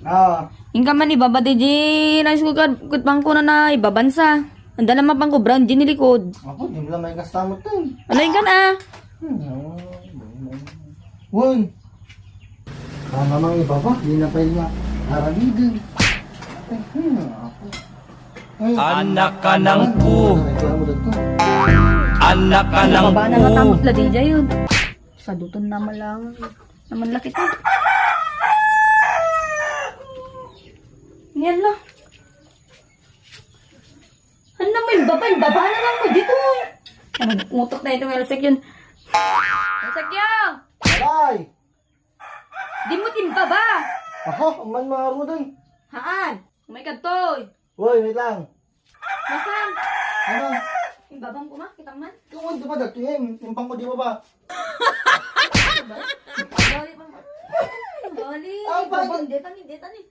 Ah, Yung ka man ibaba di na school ka bangko na ibabansa. Anda naman bangko brown di nilikod. ako, di mo lang may kastamot to. Ano yung ka na? Uy! Tama mga iba pa, di na pa yung haragigin. Ako. Anak ka ng pu. Anak ka ng Baba na pu. matamot la di yun. Sa duton naman lang. Naman laki to. Yan lang. Ano naman yung baba? Yung baba na lang ko dito. Ano, umutok na itong Elsek yun. Elsek yun! Alay! Di mo timbaba! Ako, man mga rudan. Haan? May kadtoy. Uy, wait lang. Nasaan? Ano? Yung babang ko ma? Kitang man? Kung di ba dagtuhin? Yung pang ko di ba ba? Gali pa man. Gali. Ah, bakit? Babang detani. Detani.